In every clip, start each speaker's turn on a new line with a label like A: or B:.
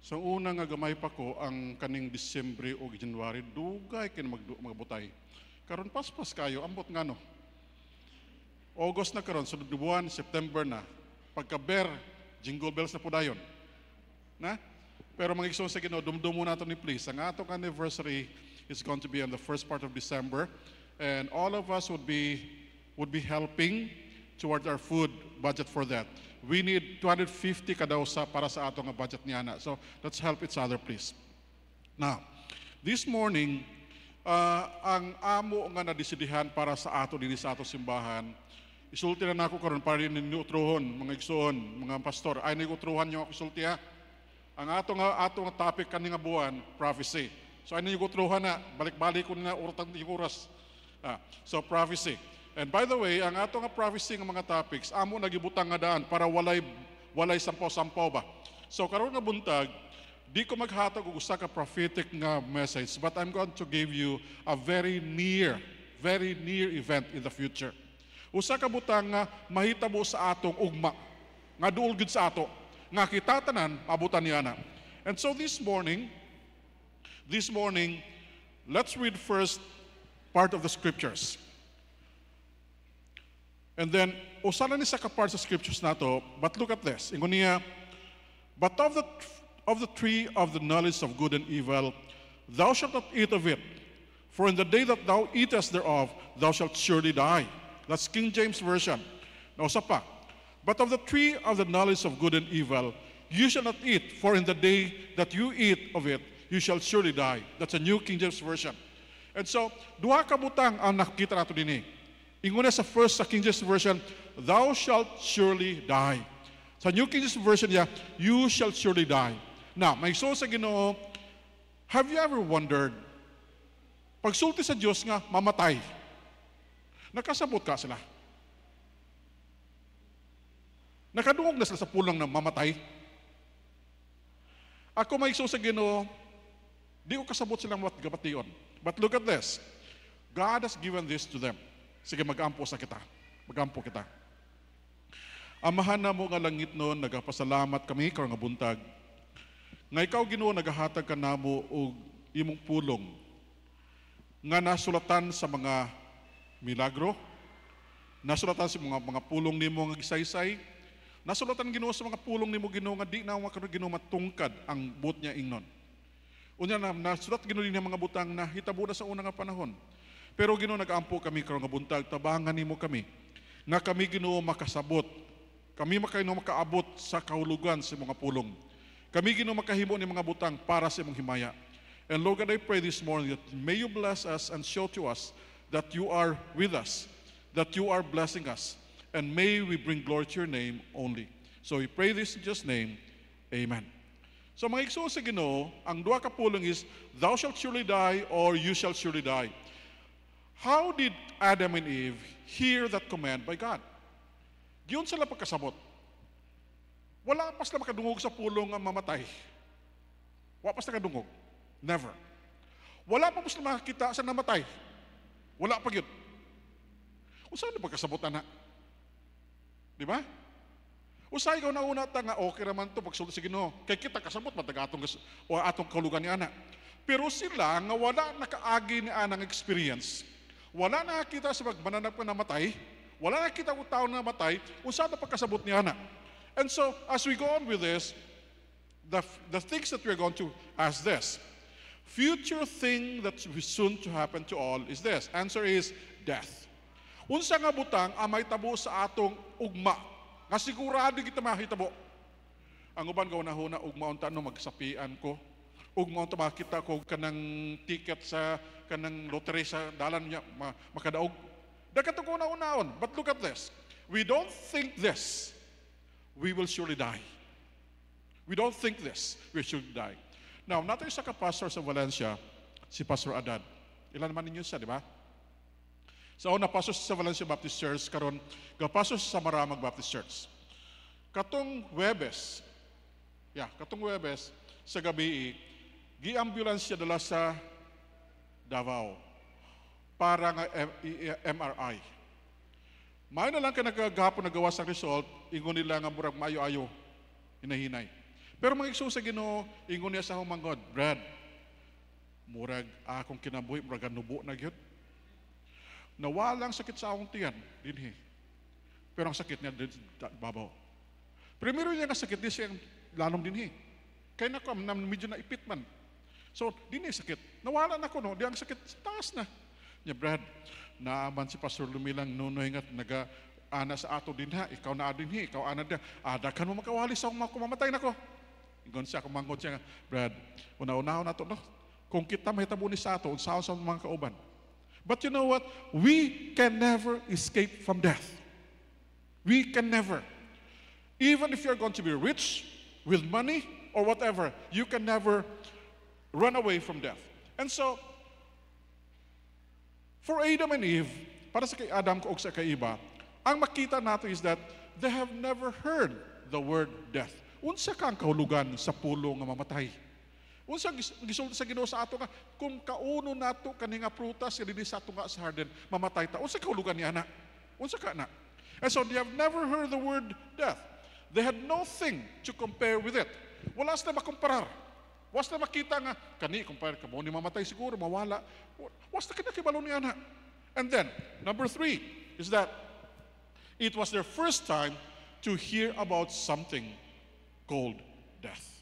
A: Sa una nga gamay pa ko ang kaning Disyembre o January, dugay kin magbutay. Karon paspas kayo, ambot nga no. August na karon, sunod na buwan, September na. Pagka-ber, jingle bells na po dayon. Na? Pero mga igsoon sa Ginoo, dumdum muna ito ni please. Ang atong anniversary is going to be on the first part of December. And all of us would be helping towards our food budget for that. We need 250 kada usa para sa atong budget niya na. So let's help each other please. Now, this morning, ang amo nga nadesidihan para sa ato dinhi sa ato simbahan, isulti na nako karon para ninyo utruhon, mga igsoon, mga pastor. Ay nigutruhan niyo ako isulti ha. Ang atong topic kani nga buwan, prophecy. So ay nigutruhan na, balik-balik ko na uratan yung oras. So prophecy. And by the way, ang ato nga prophecy nga mga topics, amo nagibutang nga daan para walay sampaw-sampaw ba. So karon nga buntag, di ko maghatag og usa ka prophetic nga message, but I'm going to give you a very near event in the future. Usa ka butang nga mahitabo sa atong ugma, nga duol gid sa ato, nga kita tanan abutan niya na. And so this morning, let's read first part of the scriptures. And then, usala ni sa kapart sa scriptures nato, but look at this. Ingon niya, but of the tree of the knowledge of good and evil, thou shalt not eat of it, for in the day that thou eatest thereof, thou shalt surely die. That's King James Version. Now, sa pa, but of the tree of the knowledge of good and evil, you shall not eat, for in the day that you eat of it, you shall surely die. That's a New King James Version. And so, duha ka butang ang nakikita nato dinhi. Ingon sa first, sa King James Version, thou shalt surely die. Sa New King James Version niya, you shall surely die. Now, may so sa Ginoo, have you ever wondered, pagsulti sa Diyos nga, mamatay, nakasabot ka sila? Nakadungog na sila sa pulang na mamatay? Ako may so sa Ginoo, di ko kasabot silang gabation. But look at this. God has given this to them. Sige, mag-ampo sa kita. Mag-ampo kita. Amahan na mo nga langit noon, nagapasalamat kami, karong nga buntag. Nga ikaw, Ginoo, nagahatag ka na mo o imong pulong nga nasulatan sa mga milagro, nasulatan sa mga pulong nimo nga gisaysay, nasulatan Ginoo sa mga pulong nimo Ginoo nga di na makaroon Ginoo matungkad ang buot niya ingnon. Unya na nasulat Ginoo niya mga butang na hitabo na sa una nga panahon. Pero Ginoo nag-ampo kami karong nga buntag, tabangan nimo kami nga kami Ginoo makasabot. Kami makaabot sa kahulugan sa mga pulong. Kami Ginoo makahimo ni mga butang para sa imong himaya. And Lord God, I pray this morning that may you bless us and show to us that you are with us, that you are blessing us, and may we bring glory to your name only. So we pray this in Jesus' name. Amen. So mga igsoon sa Ginoo, ang duha ka pulong is, thou shalt surely die or you shall surely die. How did Adam and Eve hear that command by God? Giyon sila pagkasabot. Wala pa sila makadungog sa pulong ang mamatay. Wala pa sila kadungog. Never. Wala pa sila makakita sa namatay. Wala pa yun. Kung saan na pagkasabot na? Di ba? Usay ikaw na una ta nga, okay naman to pagsulti sa Ginoo. Kay kita kasabot matag atong kalugan ni ana. Pero sila nga wala nakaagi ni anang experience. Wala nakakita sa magmananap na namatay, wala nakita kung tao na namatay, kung saan na pagkasabot niya na. And so, as we go on with this, the things that we're going to ask this. Future thing that is soon to happen to all is this. Answer is death. Unsa nga butang ang may tabo sa atong ugma, nga sigurado kita mahitabo. Ang uban gaw na huna, ugma unta no magsapian ko, ugma unta makita ko kanang ticket sa kanang lottery sa dalan niya makadaog. Dagito ko na unaon. But look at this. We don't think this, we will surely die. We don't think this, we should die. Now, natin sa kapastor sa Valencia, si Pastor Adad. Ilan naman ninyo siya, di ba? Sa una, pastor sa Valencia Baptist Church, karon pastor sa Maramag Baptist Church. Katong Webes, sa gabi, gi-ambulance siya dala sa Davao para nga MRI. May na lang ka nagagapon nagawa sa result, ingon nila nga murag maayo-ayo, hinahinay. Pero mga igsoon sa Ginoo, ingon niya sa akong manggod, Brad, murag akong kinabuhi, murag nubo na gyud. Nawalang sakit sa akong tiyan, dinhi. Pero ang sakit niya babaw. Primero niya nga sakit, di siya lalong dinhi. Kaya na ko, medyo naipit man. So, dinhi sakit. Nawala na ko, no? Di ang sakit, taas na. Niya, Brad, naaman si Pastor Lumilang nunoy nga nag-ana sa ato din ha. Ikaw na dinhi, ikaw ana din. Ada ka mo makawali sa akong kumamatay na ko. Ingon siya, kumangod siya nga, Brad, una-unahon na to, no? Kung kita mahitabo ni sa ato, unsaon sa mga kauban. But you know what? We can never escape from death. We can never. Even if you're going to be rich, with money, or whatever, you can never run away from death. And so, for Adam and Eve, para sa kay Adam o sa kay Eva, ang makita nato is that they have never heard the word death. Unsa kang kahulugan sa pulo nga mamatay? Unsa gisulti sa Ginoo sa ato nga kung kauno nato kani nga prutas nga dinhi sa ato nga sa garden mamatay ta. Unsa kahulugan niya na? Unsa ka na? And so they have never heard the word death. They had nothing to compare with it. Wala sila makumparar. Was na makita nga kani compare ka mo ni mamatay siguro mawala. Was na kinakibalo niya na. And then number 3 is that it was their first time to hear about something called death.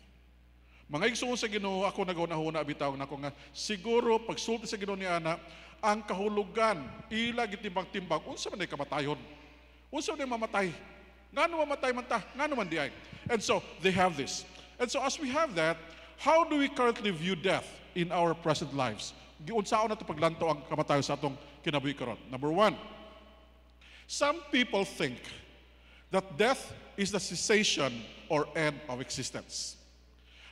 A: Mga igsoon sa Ginoo, ako nagauna-huna bitaw na ko nga siguro pagsulti sa Ginoo ni ana ang kahulugan ila gitimbang-timbang unsa man ay kamatayon. Unsa man ay mamatay? Ngano mamatay man ta? Ngano man di ay? And so they have this. And so as we have that, how do we currently view death in our present lives? Unsaon nato paglantaw ang kamatayon sa atong kinabuhi karon? Number 1. Some people think that death is the cessation or end of existence.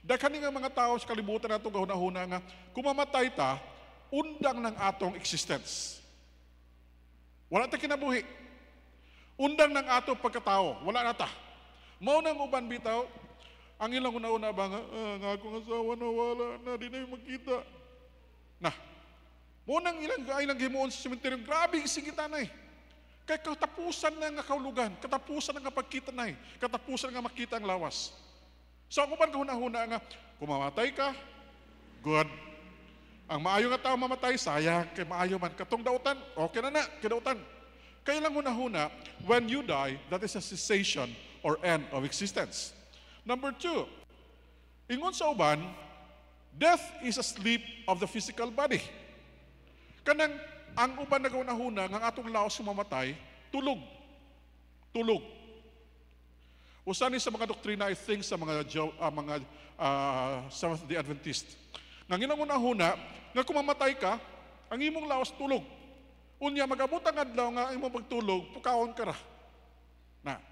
A: Daghan nga mga tao sa kalibutan nato gahuna-huna nga kung mamatay ta, undang ng atong existence. Wala ta kinabuhi. Undang ng atong pagkatao, wala na ta. Mao nang uban bitaw, ang ilang una-una ba nga akong asawa na wala na, di na makita. Na, mao nang ilang himuon sa sementeryo, grabe singitan na eh. Kay katapusan na nga kahulugan, katapusan na nga pagkita na eh, katapusan na nga makita ang lawas. So ako pa kahuna-huna nga, kung mamatay ka, good. Ang maayo nga tao mamatay, sayang, kay maayo man. Katong dautan, okay na, kidautan. Kaya lang huna-huna, when you die, that is a cessation or end of existence. Number 2, ingon sa uban, death is a sleep of the physical body. Kanang, ang uban na kahuna-huna, nga atong laos mamatay, tulog. Tulog. Usa ni sa mga doktrina, I think, sa mga Seventh-day Adventist. Nga ginangunahuna, nga kung mamatay ka, ang imong lawas tulog. Unya, mag-abot ang adlaw nga imong pagtulog, pukawon ka ra. Na,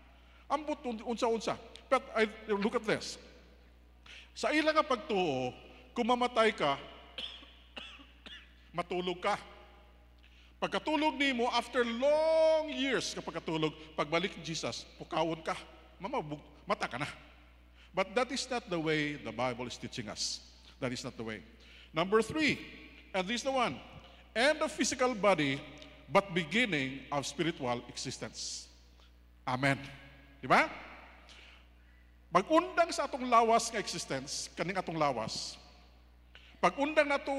A: ambot unsa-unsa. But look at this. Sa ilang nga pagtuo, kung mamatay ka, matulog ka. Pagkatulog nimo, after long years ka pagkatulog, pagbalik ni Jesus, pukawon ka. Mata ka na. But that is not the way the Bible is teaching us. That is not the way. Number 3, and this is the one, end of physical body, but beginning of spiritual existence. Amen. Di ba? Pag-undang sa atong lawas nga existence, kaning atong lawas, pag-undang na ito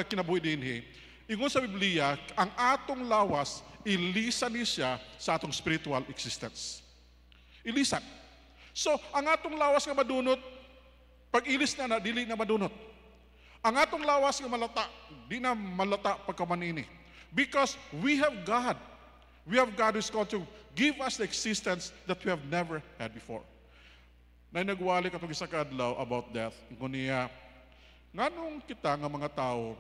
A: kinabuhi dinhi, ingon sa Biblia, ang atong lawas, ilisan niya sa atong spiritual existence. Ilisan. So, ang atong lawas nga madunot, pag ilis na dili na madunot. Ang atong lawas nga malata, di na malata pagkamanini. Because we have God. We have God who is going to give us the existence that we have never had before. Na nagwali katong isa ka adlaw about death. Ingon niya, nganong kita nga mga tao,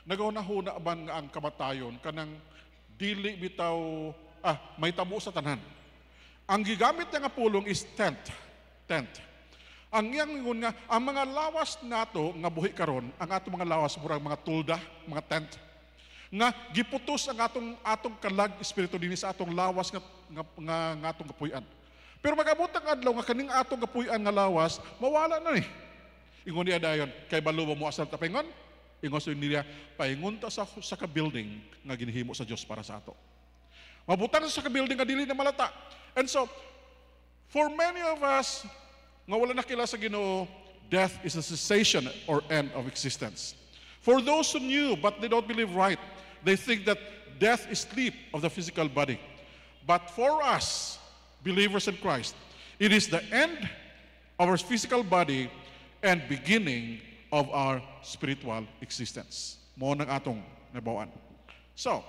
A: nagauna-huna ban nga ang kamatayon, kanang dili bitaw, may tabo sa tanan. Ang gigamit niya nga pulong is tent. Ang iyang ingon nga, ang mga lawas nato nga buhi karon, ang atong mga lawas murag mga tulda, mga tent, nga giputos ang atong kalag espiritu dinhi sa atong lawas nga atong kapuy-an. Pero magabot ang adlaw nga kaning atong kapuy-an nga lawas, mawala na ni. Ingon niya dayon, kay balo mo asal ta paingon? Ingon sa niya, paingon ta sa ka-building nga ginhimo sa Dios para sa ato. Mabutan sa ka-building nga dili na malata. And so, for many of us, nga wala nakila sa Ginoo, death is a cessation or end of existence. For those who knew but they don't believe right, they think that death is sleep of the physical body. But for us, believers in Christ, it is the end of our physical body and beginning of our spiritual existence. Mo nang atong nabawaan. So,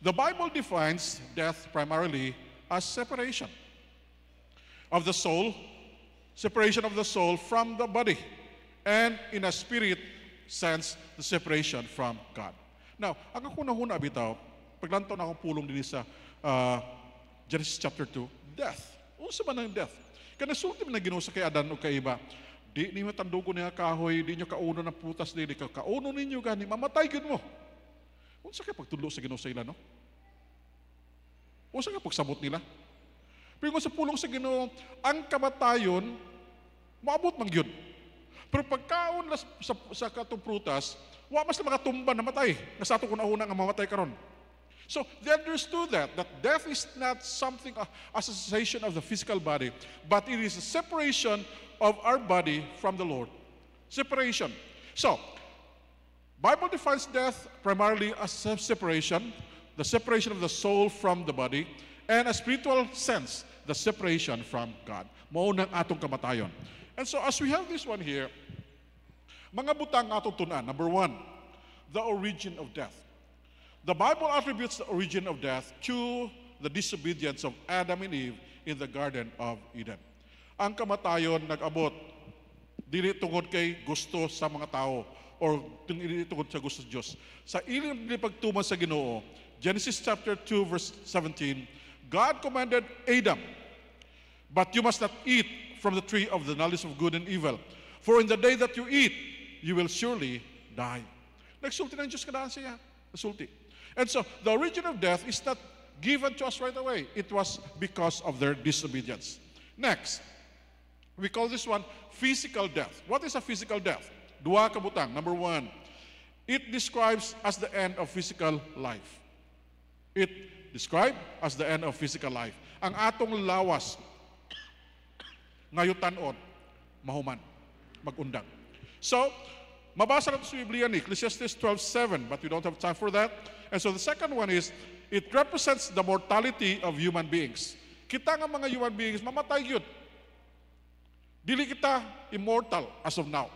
A: the Bible defines death primarily as separation of the soul from the body, and in a spirit sense, the separation from God. Now, ang ako nahuna bitaw, paglantaw na akong pulong din sa Genesis chapter 2, death. Unsa man ang death? Kana sulti man na Ginoo sa kay Adan o kay Eva, di ninyo tandugo niya kahoy, di nyo kauno ng putas dili, kauno ninyo gani, mamatay gid mo. Unsa kay pagtudlo sa Ginoo sa ila, no? Unsa kay pagsabot nila? Pero kung sa pulong sa Ginoo, ang kamatayon, maabot man gyud. Pero pagkaon sa katong prutas, wa mas na makatumba na matay. Nga sa ato kunahuna nga mamatay karon. So they understood that death is not something a cessation of the physical body, but it is a separation of our body from the Lord. Separation. So, Bible defines death primarily as separation, the separation of the soul from the body, and a spiritual sense, the separation from God. Mao nang atong kamatayon. And so as we have this one here, mga butang atong tunan. Number 1, the origin of death. The Bible attributes the origin of death to the disobedience of Adam and Eve in the Garden of Eden. Ang kamatayon nag-abot dili tungod kay gusto sa mga tao or dili tungod sa gusto sa Dios. Sa ilang pagtuman sa Ginoo, Genesis chapter 2 verse 17, God commanded Adam, "But you must not eat from the tree of the knowledge of good and evil, for in the day that you eat, you will surely die." Nagsulti ng Diyos kadaan siya. Nagsulti. And so, the origin of death is not given to us right away. It was because of their disobedience. Next, we call this one physical death. What is a physical death? Dua kabutang. Number 1, it describes as the end of physical life. It described as the end of physical life. Ang atong lawas, ngayutanon, mahuman, magundang. So, mabasa natin sa Biblia ni Ecclesiastes 12:7, but we don't have time for that. And so the second one is, it represents the mortality of human beings. Kita nga mga human beings, mamatay yun. Dili kita immortal as of now.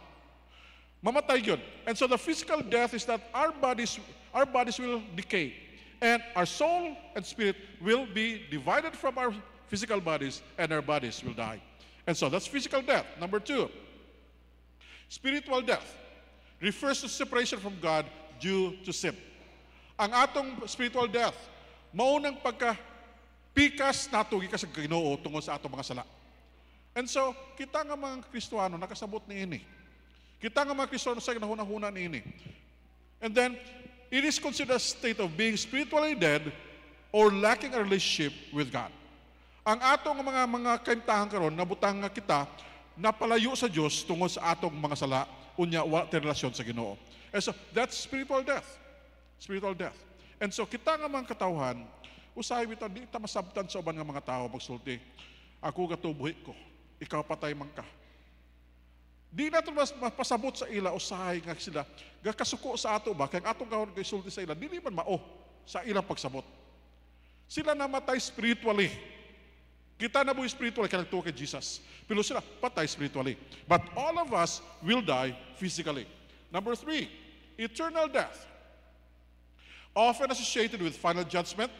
A: Mamatay yun. And so the physical death is that our bodies will decay. And our soul and spirit will be divided from our physical bodies, and our bodies will die. And so that's physical death. Number 2, spiritual death refers to separation from God due to sin. Ang atong spiritual death, maunang pagka-pikas nato gikas sa Ginoo tungod sa atong mga sala. And so, kita nga mga Kristiyano nakasabot ni ini. Kita nga mga Kristiyano sa ginahuna-huna ni ini. And then, it is considered a state of being spiritually dead or lacking a relationship with God. Ang atong mga kaimtahan karon nabutang nga kita napalayo sa Dios tungod sa atong mga sala, unya wa tay relasyon sa Ginoo. And so that's spiritual death. Spiritual death. And so kita nga mga katawhan, usahay bitaw di ta masabtan sa uban nga mga tao pagsulti. Ako katubuhi ko, ikaw patay man ka. Di nato mas pasabot sa ila usahay nga sila gakasuko sa ato ba kay atong gawon kay sulti sa ila dili man mao sa ilang pagsabot. Sila namatay spiritually. Kita na buhay spiritually kaya nagtuwa kay Jesus. Pero sila patay spiritually. But all of us will die physically. Number 3, eternal death. Often associated with final judgment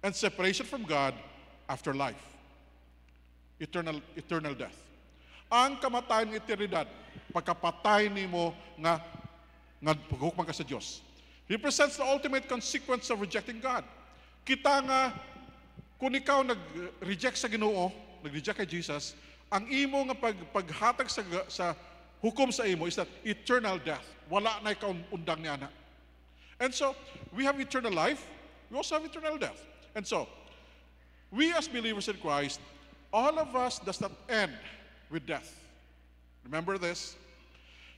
A: and separation from God after life. Eternal death. Ang kamatayan ng eternidad, pagkapatay nimo nga paghukman ka sa Diyos, represents the ultimate consequence of rejecting God. Kita nga, kung ikaw nag-reject sa Ginoo, nag-reject kay Jesus, ang imo nga paghatag sa hukom sa imo is that eternal death. Wala na ikaw undang ni ana. And so, we have eternal life, we also have eternal death. And so, we as believers in Christ, all of us does not end with death. Remember this?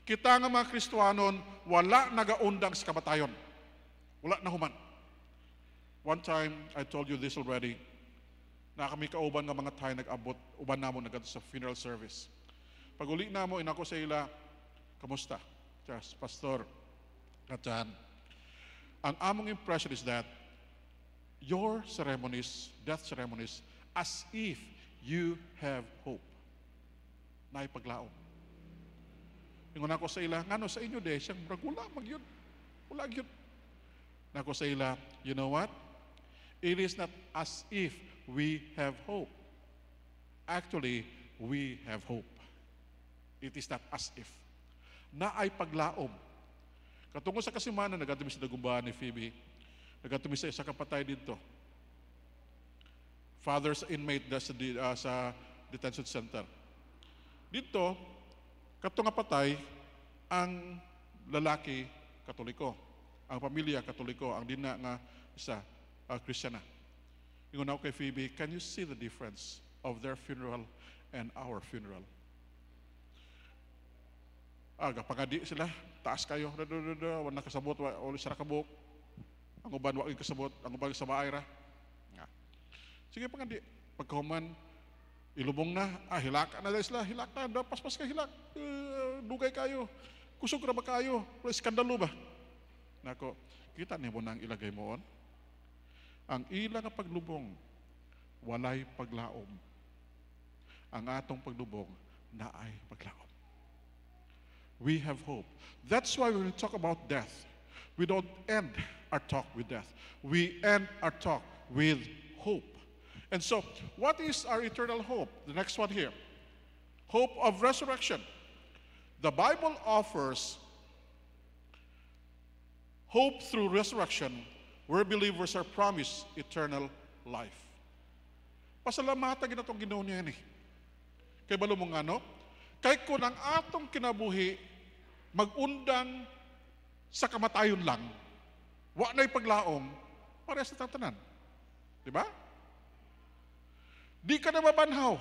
A: Kita nga mga Kristiyanon, wala nagaundang sa kamatayon. Wala na human. One time, I told you this already. Na kami kauban nga mga tayo nag-abot, uban namo nagad sa funeral service. Pag uli namo, inako sa ila, kamusta? Just, Pastor, Katan. Ang among impression is that your ceremonies, death ceremonies, as if you have hope. Naipaglaom. Ingon ako sa ila, ngano sa inyo de, siyang wala magyud. Wala gyud. Nako sa ila, you know what? It is not as if we have hope. Actually, we have hope. It is not as if. Na ay paglaom. Katungkol sa kasimana, nagatumi sa dagumbahan ni Phoebe, nagatumi sa isa kapatay dito. Father's inmate sa detention center. Dito, katong patay, ang lalaki, Katoliko. Ang pamilya, Katoliko. Ang dina nga isa, Kristiyana. Ingon ako kay Phoebe, can you see the difference of their funeral and our funeral? Pangadi sila, taas kayo, wala kasabot, wala sila kabuk. Ang uban, wala kasabot, ang uban sa baayra. Sige, pangadi. Pagkahuman, ilubong na, hilaka na dahil sila, hilak na, paspas ka hilak, dugay kayo, kusog na ba kayo, wala skandalo ba? Nako, kita niyo mo na ang ilagay mo on. Ang ila nga paglubong, walay paglaom. Ang atong paglubong, naay paglaom. We have hope. That's why when we talk about death, we don't end our talk with death. We end our talk with hope. And so, what is our eternal hope? The next one here. Hope of resurrection. The Bible offers hope through resurrection where believers are promised eternal life. Pasalamatan gina itong Ginoo niya ni. Kay balo mong ano? Kay kung ang atong kinabuhi magundang sa kamatayon lang, wa na'y paglaom, parehas sa tatanan. Diba? Di ka na mabanhaw.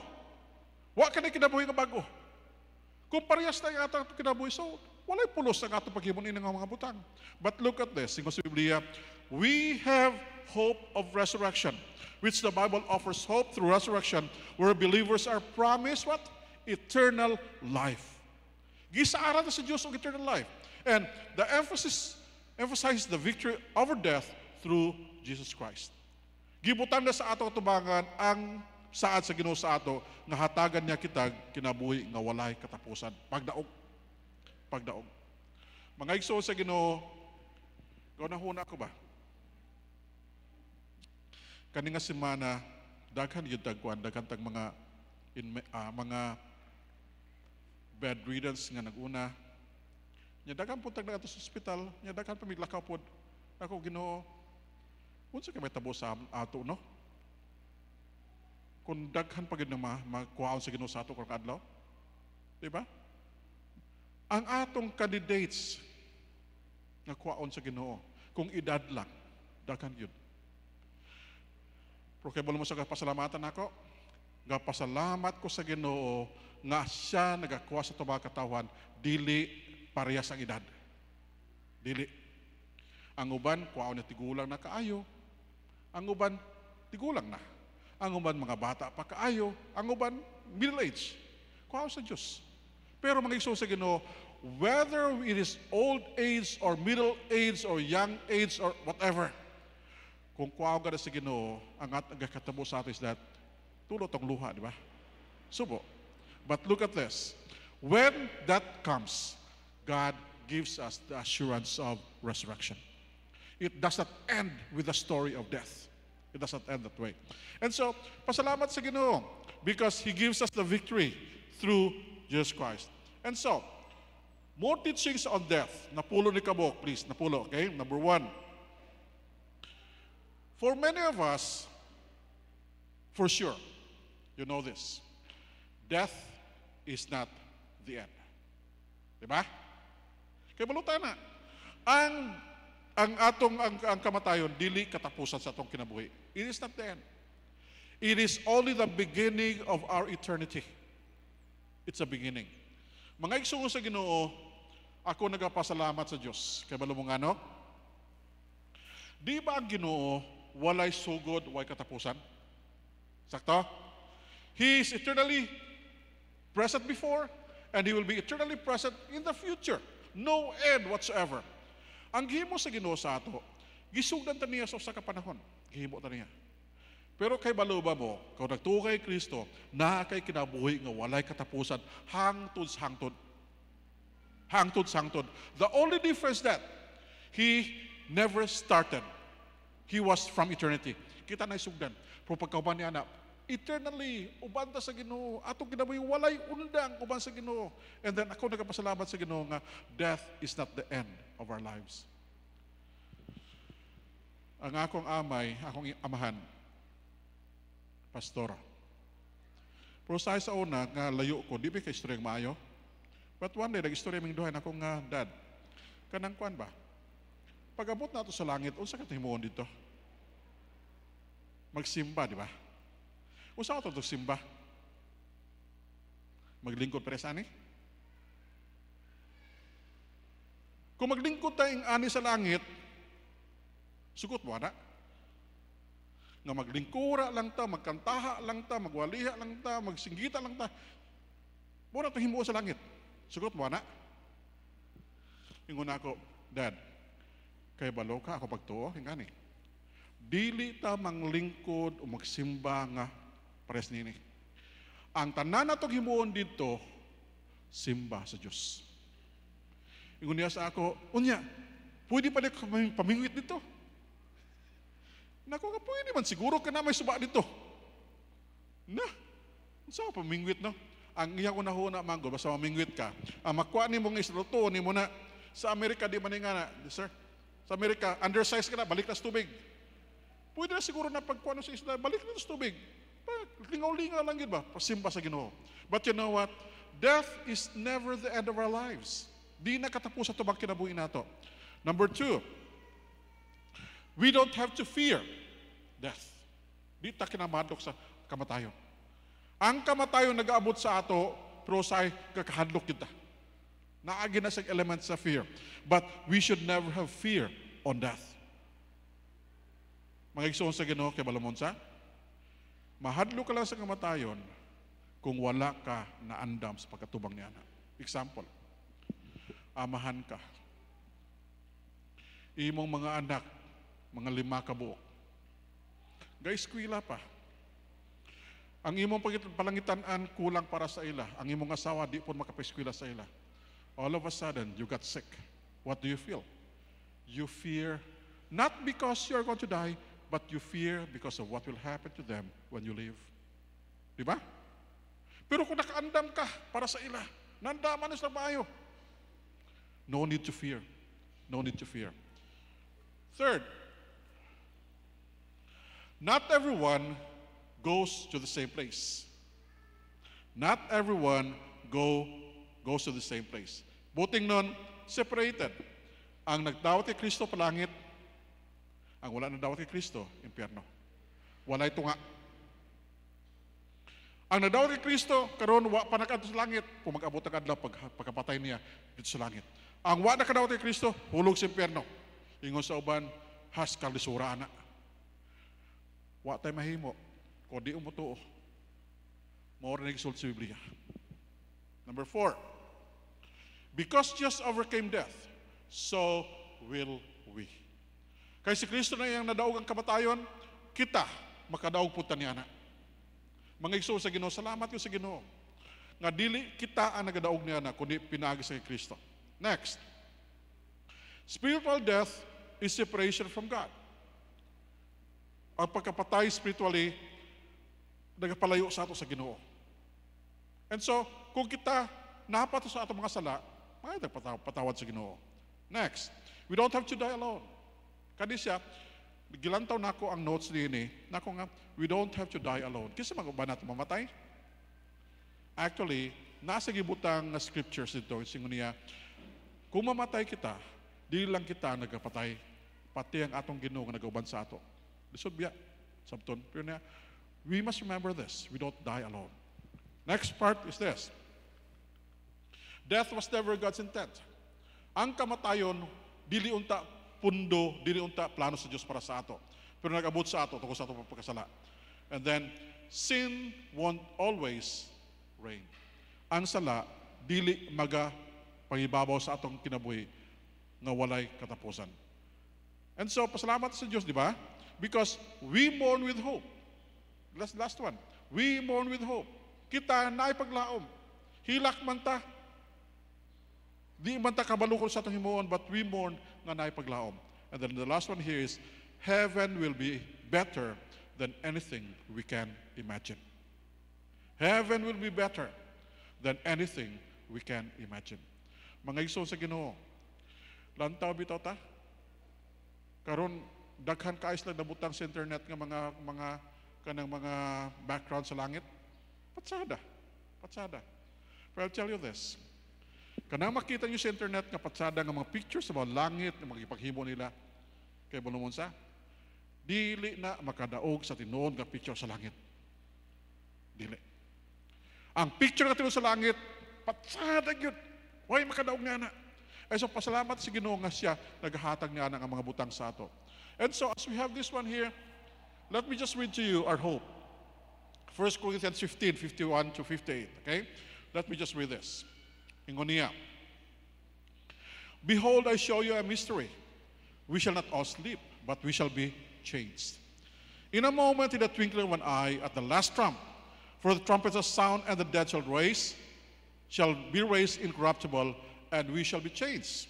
A: Wa ka na kinabuhi nga bago. Kung parehas na yung atong kinabuhi, so walay pulos ang atong paghimon ini nga mga butang. But look at this, ingon sa Biblia, we have hope of resurrection, which the Bible offers hope through resurrection, where believers are promised what? Eternal life. Gisaara na sa Diyos ang eternal life. And the emphasizes the victory over death through Jesus Christ. Gibutan na sa ato tubangan ang saad sa Ginoo sa ato nga hatagan niya kitag kinabuhi nga walay katapusan. Pagdaog. Pagdaog. Mga igsoon sa Ginoo, ikaw nahuna ko ba? Kani nga semana daghan gyud tagkuan, daghan tag mga bedriddens nga naguna. Nya daghan pud tag ato sa ospital, nya daghan pa miglakaw pud. Ako Ginoo, unsa kay may tabo sa ato no? Kung daghan pa gid na magkuhaon sa Ginoo sa ato karong adlaw. Di ba? Ang atong candidates nga kuhaon sa Ginoo, kung edad lang, daghan yun. Pero kay balo mo sa kapasalamatan ako, gapasalamat ko sa Ginoo nga siya nagakuha sa tubang katawan, dili parehas ang edad. Dili. Ang uban, kuhaon na tigulang na kaayo. Ang uban, tigulang na. Ang uban, mga bata pa kaayo. Ang uban, middle age. Kuhaon sa Diyos. Pero mga igsoon sa Ginoo, whether it is old age or middle age or young age or whatever, kung kuhaon ka na sa Ginoo, ang katabo sa atin is that tulot ang luha, di ba? Subo. But look at this. When that comes, God gives us the assurance of resurrection. It does not end with the story of death. It does not end that way. And so, pasalamat sa Ginoo because He gives us the victory through Jesus Christ. And so, more teachings on death. Napulo ni Kabok, please. Napulo, okay? Number 1. For many of us, for sure, you know this. Death is not the end. Diba? Kaya balutan na. Ang kamatayon, dili katapusan sa atong kinabuhi. It is not the end. It is only the beginning of our eternity. It's a beginning. Mga igsoon sa Ginoo, ako nagapasalamat sa Diyos. Kaya balo mo nga, no? Di ba ang Ginoo, walay sugod, walay katapusan? Sakto? He is eternally present before, and He will be eternally present in the future. No end whatsoever. Ang gihimo sa Ginoo sa ato, gisugdan ta niya sa usa ka panahon. Gihimo ta niya. Pero kay baluba mo, kung nagtuo kay Kristo, naa kay kinabuhi nga walay katapusan, hangtod-hangtod. Hangtod-hangtod. The only difference that He never started. He was from eternity. Kita na isugdan. Pero pagkauban niya na, eternally, uban ta sa Ginoo, atong kinabuhi walay undang uban sa Ginoo. And then ako nagapasalamat sa Ginoo nga death is not the end of our lives. Ang akong amay, akong amahan, pastora. Pero sa una nga layo ko, di ba kay istoryang maayo? But one day, nag-istorya ming duhay na akong dad. Kanang kuan ba? Pag-abot na ito sa langit, unsa ka himuon dito? Magsimba, di ba? Unsa ka ito simba? Maglingkod pare sa ani? Kung maglingkod tayong ani sa langit, sugot mo na. Nga maglingkura lang ta, magkantaha lang ta, magwaliha lang ta, magsinggita lang ta. Muna ito himuon sa langit. Sugot mo na. Ingon ako, Dad, kay balo ka ako pagtuo, hingani. Dili ta manglingkod o magsimba nga pares nini. Ang tanan natong himuon dito, simba sa Diyos. Ingon niya sa ako, unya, pwede pa rin pamingwit dito. Naku, pwede man siguro ka na may suba dito. Na, saan pamingwit no? Ang iya ko nahuna manggo, basta mamingwit ka. Ang makuha ni mong isluto, ni mo na, sa Amerika, di man nga na, sir, sa Amerika, undersize ka na, balik na sa tubig. Pwede na siguro na pagkuha sa isla, balik na sa tubig. Lingaw-lingaw lang yun ba? Pasimba sa Ginoo. But you know what? Death is never the end of our lives. Di na katapos sa tubang kinabuhi nato. Number 2, we don't have to fear death. Di ta kinamadok sa kamatayon. Ang kamatayon nag-aabot sa ato, pero sa'y kakahadlok kita. Naagi na sa element sa fear. But we should never have fear on death. Mga igsoon sa Ginoo kay balamon sa, mahadlok ka lang sa kamatayon kung wala ka naandam sa pagkatubang niya. Example, amahan ka. Imong mga anak, mga 5 ka buok. Guys, kuila pa. Ang imong palangitan-an kulang para sa ila. Ang imong asawa di po makapaeskwela sa ila. All of a sudden, you got sick. What do you feel? You fear, not because you're going to die, but you fear because of what will happen to them when you leave. Di ba? Pero kung nakaandam ka para sa ila, nandaman na sa bayo. No need to fear. No need to fear. Third, not everyone goes to the same place. Not everyone goes to the same place. Buting nun, separated. Ang nagdawat kay Kristo palangit, ang wala nagdawat kay Kristo, impyerno. Walay tunga. Ang nagdawat kay Kristo, karon wa pa nakadto sa langit, kung mag-abot ang adlaw pagkapatay niya dito sa langit. Ang wa nakadawat kay Kristo, hulog sa impyerno. Ingon sa uban, haskal di sura ana. Wa tay mahimo. Kung di umutuo, maura na nag-sulti sa Biblia. Number 4, because Jesus overcame death, so will we. Kaya si Kristo na yung nadaog ang kamatayon, kita makadaog punta niya na. Mga igsoon sa Ginoo, salamat ko sa Ginoo. Nga dili kita ang nagadaog niya na, kundi pinagi sa Kristo. Next, spiritual death is separation from God. Ang pagkapatay spiritually, nagapalayo sa ato sa Ginoo. And so, kung kita napato sa ato mga sala, may patawad sa Ginoo. Next, we don't have to die alone. Kani siya, gilantaw na ako ang notes din nako nga, we don't have to die alone. Kasi mag-uba natin mamatay? Actually, nasa gibutang na scriptures dito, singon niya, kung mamatay kita, di lang kita nagapatay, pati ang atong Ginoo nga nag-uban sa ato. Lisod biya, sabton. Pero niya, we must remember this. We don't die alone. Next part is this. Death was never God's intent. Ang kamatayon, dili unta pundo, dili unta plano sa Diyos para sa ato. Pero nag-abot sa ato, tungkol sa ato pagkasala. And then, sin won't always reign. Ang sala, dili maga pangibabaw sa atong kinabuhi nga walay katapusan. And so, pasalamat sa Diyos, di ba? Because we mourn with hope. Last one. We mourn with hope. Kita na ipaglaom. Hilak man ta. Di man ta kabalukol sa atong himuon, but we mourn nga na ipaglaom. And then the last one here is, heaven will be better than anything we can imagine. Heaven will be better than anything we can imagine. Mga igsoon sa Ginoo, lantaw bitaw ta. Karon daghan ka isla nabutang sa internet nga mga background sa langit. Patsada. But I'll tell you this. Kanang makita niyo sa internet nga patsada nga mga pictures sa mga langit nga magipaghimo nila kay bulungon sa dili na makadaog sa tinuod nga picture sa langit. Dili. Ang picture nga tinuod sa langit patsada gyud. Way makadaog nga na. Ay so pasalamat sa Ginoo nga siya naghatag niya ang mga butang sa ato. And so as we have this one here, let me just read to you our hope. 1 Corinthians 15, 51 to 58. Okay? Let me just read this. Ingon niya. Behold, I show you a mystery. We shall not all sleep, but we shall be changed. In a moment, in the twinkling of an eye, at the last trump, for the trumpet shall sound, and the dead shall be raised incorruptible, and we shall be changed.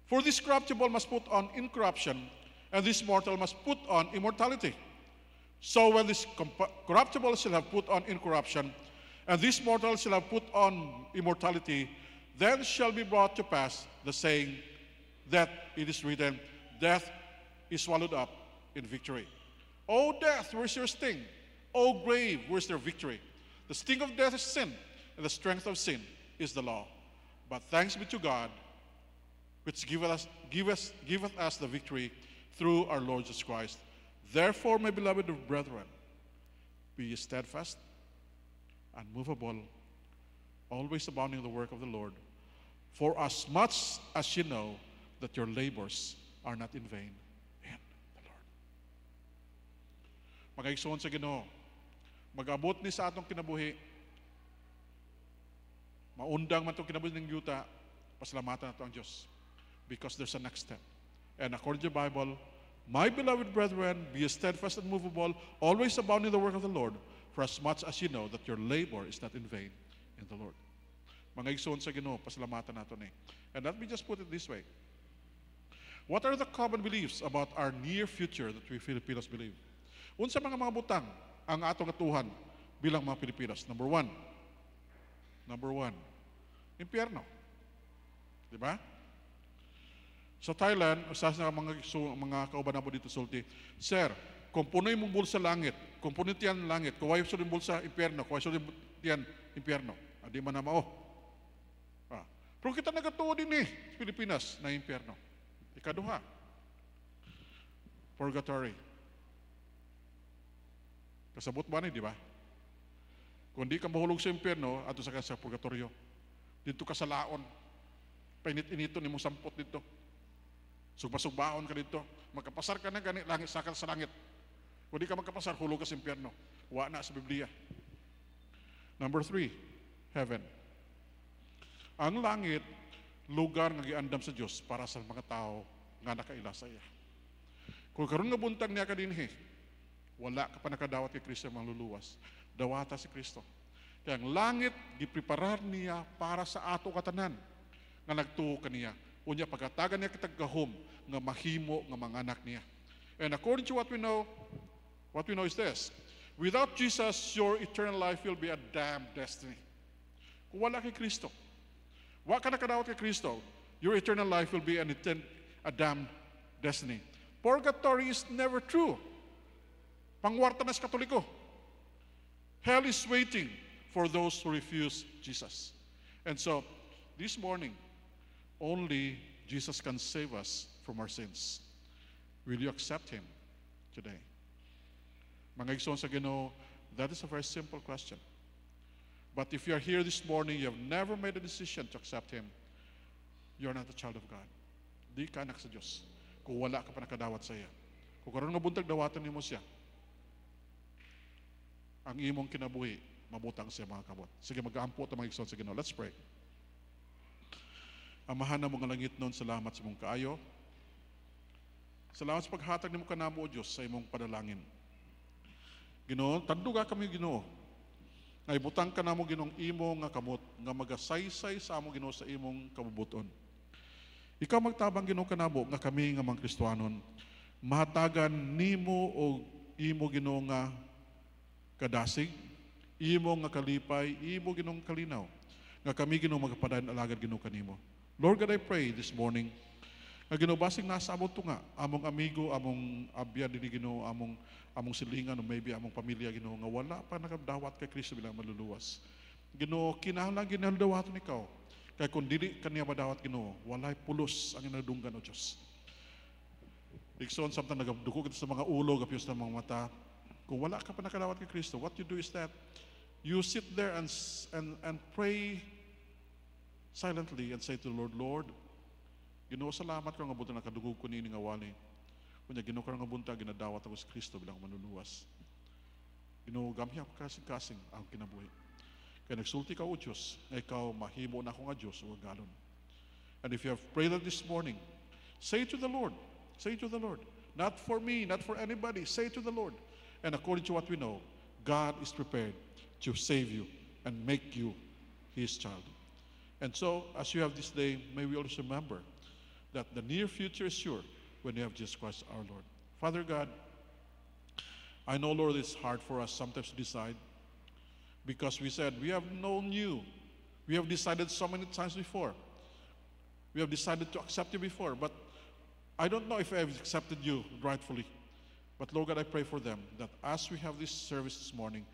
A: For this corruptible must put on incorruption, and this mortal must put on immortality. So when this corruptible shall have put on incorruption, and this mortal shall have put on immortality, then shall be brought to pass the saying that it is written, death is swallowed up in victory. O death, where's your sting? O grave, where's your victory? The sting of death is sin, and the strength of sin is the law. But thanks be to God, which giveth us the victory through our Lord Jesus Christ. Therefore, my beloved brethren, be ye steadfast, unmovable, always abounding in the work of the Lord, for as much as ye know that your labors are not in vain in the Lord. Mag-aigsoon sa Ginoo, mag-abot ni sa atong kinabuhi, maundang man itong kinabuhi ng yuta, pasalamatan nato ang Diyos, because there's a next step. And according to the Bible, my beloved brethren, be steadfast and movable, always abounding in the work of the Lord, for as much as you know that your labor is not in vain in the Lord. Mga igsoon sa Ginoo, pasalamatan nato ni. And let me just put it this way. What are the common beliefs about our near future that we Filipinos believe? Unsa mga butang ang atong atuhan bilang mga Pilipinos? Number one, impyerno. Di ba? Sa Thailand, usas na mga kauban mo dito sulti, Sir, kung punoy mong bulsa langit, kung punoy tiyan langit, kung wayo sulong bulsa impyerno, kung wayo sulong tiyan impyerno, adi man na mao. Pero kita nagatuo din sa Pilipinas na impyerno. Ikaduha, purgatory. Kasabot ba ni, di ba? Kung di ka mahulog sa impyerno, ato sa purgatorio. Dito ka sa laon. Painit-inito ni mong sampot dito. Sugba-sugbaon ka dito. Magkapasar ka na gani, langit, sakal sa langit. Kung di ka magkapasar, hulog ka sa impyerno. Wa na sa Biblia. Number 3, heaven. Ang langit, lugar nga giandam sa Dios para sa mga tao nga nakaila sa iya. Kung karon nga buntag niya ka dinhi, wala ka pa nakadawat kay Kristo mga luluwas. Dawata si Kristo. Kaya ang langit gipreparar niya para sa ato katanan nga nagtuo kaniya. Unya pagkatagan niya kitag gahom nga mahimo nga mga anak niya. And according to what we know is this: without Jesus, your eternal life will be a damned destiny. Kung wala kay Kristo, wa ka nakadawat kay Kristo, your eternal life will be a damned destiny. Purgatory is never true. Pangwarta na sa Katoliko. Hell is waiting for those who refuse Jesus. And so, this morning, only Jesus can save us from our sins. Will you accept Him today? Mga igsoon sa Ginoo, that is a very simple question. But if you are here this morning, you have never made a decision to accept Him, you are not a child of God. Di ka anak sa Diyos. Kung wala ka pa nakadawat sa iya. Kung karoon nga buntag dawatan mo siya, ang imong kinabuhi, mabutang siya mga kabot. Sige, mag-aampo ito mga igsoon sa Ginoo. Let's pray. Amahan na mga langit noon, salamat sa mong kaayo. Salamat sa paghatag ni mo kanamo, O Diyos, sa imong padalangin. Ginoo, tanduga kami, Ginoo. Ngay butang ka namo, Ginoong imo nga kamot, nga magasaysay sa amo, Ginoo, sa imong kabubuton. Ikaw magtabang, Ginoo, kanamo, nga kami nga mga Kristohanon, mahatagan nimo o imo, Ginoo, nga kadasig, imo nga kalipay, imo, Ginoong kalinaw, nga kami, Ginoo, magpadayon alagad, Ginoo, kanimo. Lord God, I pray this morning, nga Ginoo, basing nasa amon to nga, among amigo, among abya, dini, Ginoo, among silingan, o maybe among pamilya, Ginoo, nga wala pa nakadawat kay Kristo bilang maluluwas. Ginoo, kinahanglan ginaldawaton ikaw, kaya kung dili kaniya madawat, Ginoo, walay pulos ang inadunggan, O Diyos. Ikson, samtang nagduko kita sa mga ulo, gapyos ng mga mata, kung wala ka pa nakadawat kay Kristo, what you do is that you sit there and pray silently and say to the Lord, Lord, Ginoo, salamat ka nga bunta nakadugog ko nini nga wali. Kunya Ginoo ka nga bunta ginadawat ako sa Kristo bilang manluluwas. Ginoo, gamhiya kasing-kasing ang kinabuhi. Kaya nagsulti ka, O Diyos, na ikaw mahimo na ako nga Diyos o galon. And if you have prayed that this morning, say to the Lord, not for me, not for anybody, say to the Lord. And according to what we know, God is prepared to save you and make you His child. And so, as you have this day, may we always remember that the near future is sure when you have Jesus Christ our Lord. Father God, I know, Lord, it's hard for us sometimes to decide because we said, we have known you. We have decided so many times before. We have decided to accept you before, but I don't know if I have accepted you rightfully. But Lord God, I pray for them that as we have this service this morning,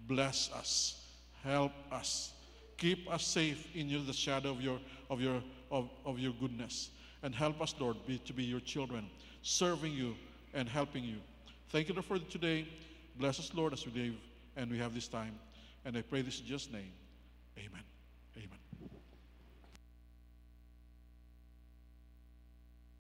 A: bless us, help us, keep us safe in the shadow of your goodness. And help us, Lord, to be your children, serving you and helping you. Thank you, Lord, for today. Bless us, Lord, as we live and we have this time. And I pray this in Jesus' name. Amen.